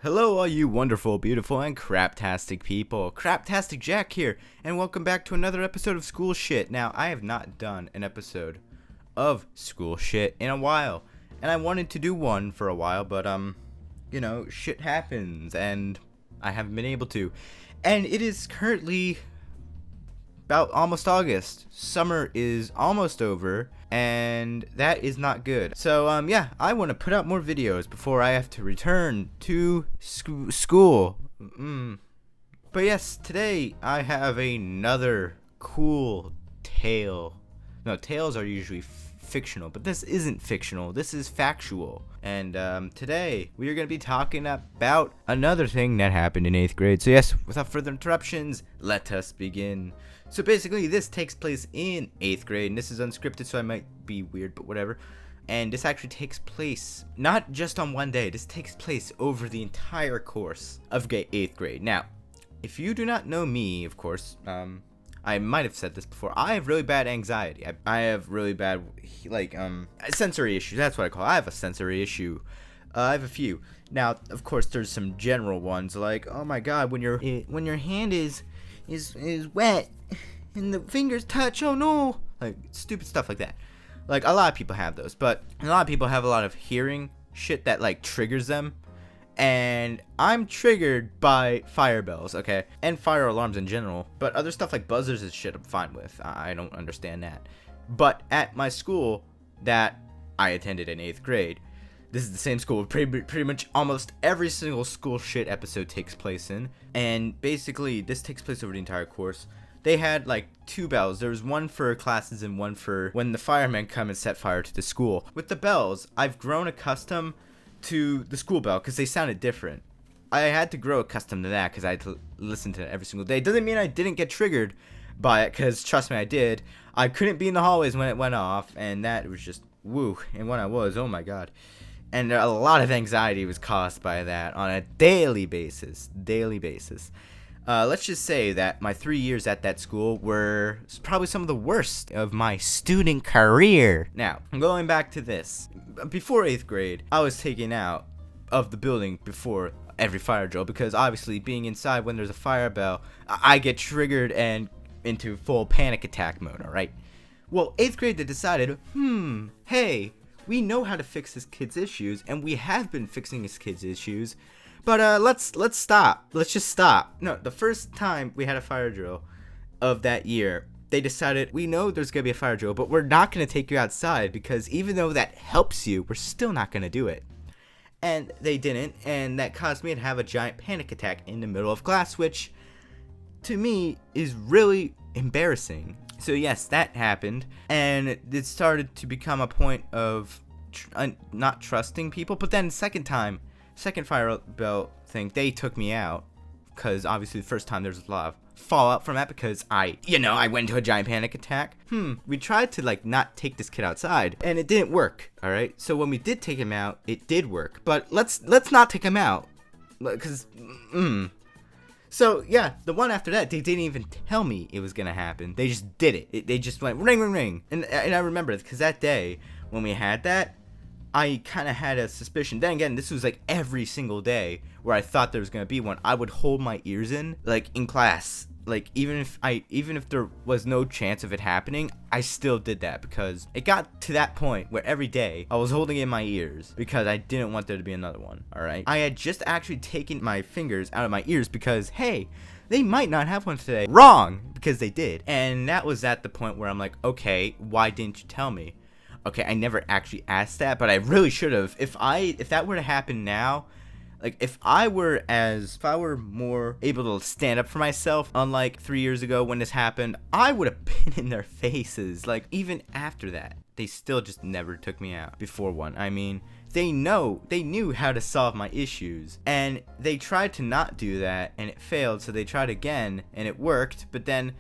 Hello all you wonderful, beautiful, and craptastic people. CraptasticJack here, and welcome back to another episode of School Shit. Now, I have not done an episode of School Shit in a while, and I wanted to do one for a while, but, shit happens, and I haven't been able to. And it is currently about almost August. Summer is almost over, and that is not good. So I want to put out more videos before I have to return to school. But yes, today I have another cool tale. No, tales are usually fictional, but this isn't fictional. This is factual. And today we are going to be talking about another thing that happened in 8th grade. So yes, without further interruptions, let us begin. So basically, this takes place in 8th grade, and this is unscripted, so I might be weird, but whatever. And this actually takes place not just on one day. This takes place over the entire course of 8th grade. Now, if you do not know me, of course, I might have said this before. I have really bad anxiety. I have really bad, sensory issues. That's what I call it. I have a sensory issue. I have a few. Now, of course, there's some general ones, like, oh my god, when your hand is wet and the fingers touch, oh no, like stupid stuff like that. Like, a lot of people have those, but a lot of people have a lot of hearing shit that like triggers them, and I'm triggered by fire bells, okay, and fire alarms in general. But other stuff like buzzers and shit I'm fine with. I don't understand that. But at my school that I attended in 8th grade, this is the same school pretty much almost every single school shit episode takes place in. And basically, this takes place over the entire course. They had like 2 bells. There was one for classes and one for when the firemen come and set fire to the school. With the bells, I've grown accustomed to the school bell because they sounded different. I had to grow accustomed to that because I had to listen to it every single day. Doesn't mean I didn't get triggered by it, because trust me, I did. I couldn't be in the hallways when it went off, and that was just woo. And when I was, oh my god. And a lot of anxiety was caused by that on a daily basis. Let's just say that my 3 years at that school were probably some of the worst of my student career. Now, going back to this. Before 8th grade, I was taken out of the building before every fire drill, because obviously being inside when there's a fire bell, I get triggered and into full panic attack mode, alright? Well, 8th grade, they decided, hey, we know how to fix this kid's issues, and we have been fixing this kid's issues, but let's stop. Let's just stop. No, the first time we had a fire drill of that year, they decided, we know there's going to be a fire drill, but we're not going to take you outside, because even though that helps you, we're still not going to do it. And they didn't, and that caused me to have a giant panic attack in the middle of class, which to me is really embarrassing. So yes, that happened, and it started to become a point of not trusting people. But then second fire bell thing, they took me out, because obviously the first time there's a lot of fallout from that, because I went into a giant panic attack. We tried to not take this kid outside, and it didn't work. All right, so when we did take him out, it did work. But let's not take him out, because So, yeah, the one after that, they didn't even tell me it was going to happen. They just did it. They just went ring, ring, ring. And I remember it, because that day, when we had that, I kind of had a suspicion. Then again, this was every single day where I thought there was going to be one. I would hold my ears in class. Even if there was no chance of it happening, I still did that, because it got to that point where every day I was holding in my ears because I didn't want there to be another one. All right, I had just actually taken my fingers out of my ears because, hey, they might not have one today. Wrong, because they did. And that was at the point where I'm like, okay, why didn't you tell me? Okay, I never actually asked that, but I really should have. If that were to happen now, if I were more able to stand up for myself, unlike 3 years ago when this happened, I would have been in their faces. Even after that, they still just never took me out before one. I mean, they knew how to solve my issues, and they tried to not do that, and it failed, so they tried again, and it worked, but then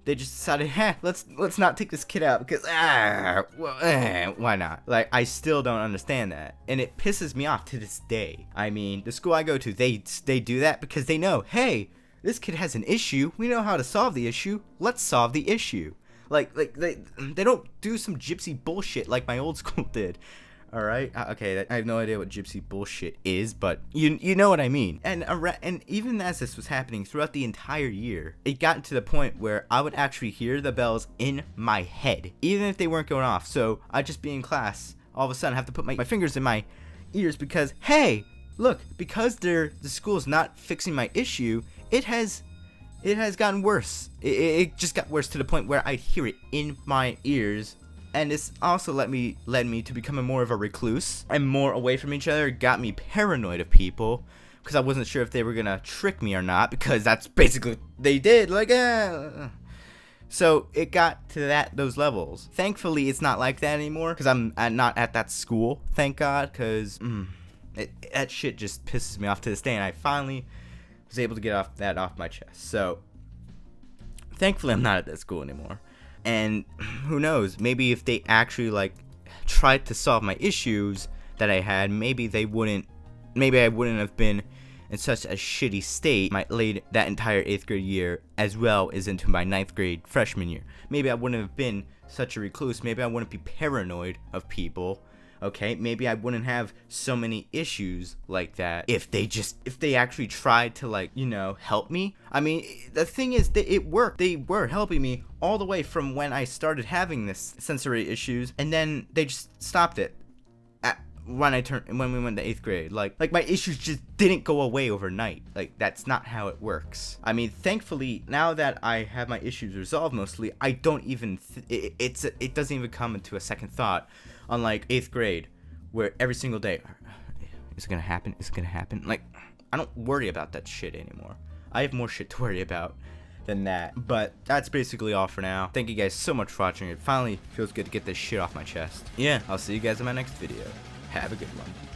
they just decided, let's not take this kid out, because, why not? I still don't understand that. And it pisses me off to this day. I mean, the school I go to, they do that because they know, hey, this kid has an issue. We know how to solve the issue. Let's solve the issue. They don't do some gypsy bullshit like my old school did. Alright? Okay, I have no idea what gypsy bullshit is, but you know what I mean. And even as this was happening throughout the entire year, it got to the point where I would actually hear the bells in my head, even if they weren't going off. So I'd just be in class, all of a sudden have to put my fingers in my ears because, hey, look, because the school's not fixing my issue, it has gotten worse. It just got worse to the point where I'd hear it in my ears. And this also led me to becoming more of a recluse and more away from each other. It got me paranoid of people because I wasn't sure if they were gonna trick me or not, because that's basically what they did. Like, so it got to those levels. Thankfully, it's not like that anymore because I'm not at that school. Thank God, because that shit just pisses me off to this day, and I finally was able to get off my chest. So thankfully, I'm not at that school anymore. And who knows, maybe if they actually like tried to solve my issues that I had, maybe I wouldn't have been in such a shitty state that entire 8th grade year, as well as into my 9th grade freshman year. Maybe I wouldn't have been such a recluse. Maybe I wouldn't be paranoid of people. Okay, maybe I wouldn't have so many issues like that if they actually tried to, like, you know, help me. I mean, the thing is that it worked. They were helping me all the way from when I started having this sensory issues, and then they just stopped it when we went to 8th grade. Like my issues just didn't go away overnight. Like, that's not how it works. I mean, thankfully, now that I have my issues resolved mostly, I don't even it doesn't even come into a second thought. Unlike 8th grade, where every single day, is it gonna happen? Is it gonna happen? Like, I don't worry about that shit anymore. I have more shit to worry about than that. But that's basically all for now. Thank you guys so much for watching. It finally feels good to get this shit off my chest. Yeah, I'll see you guys in my next video. Have a good one.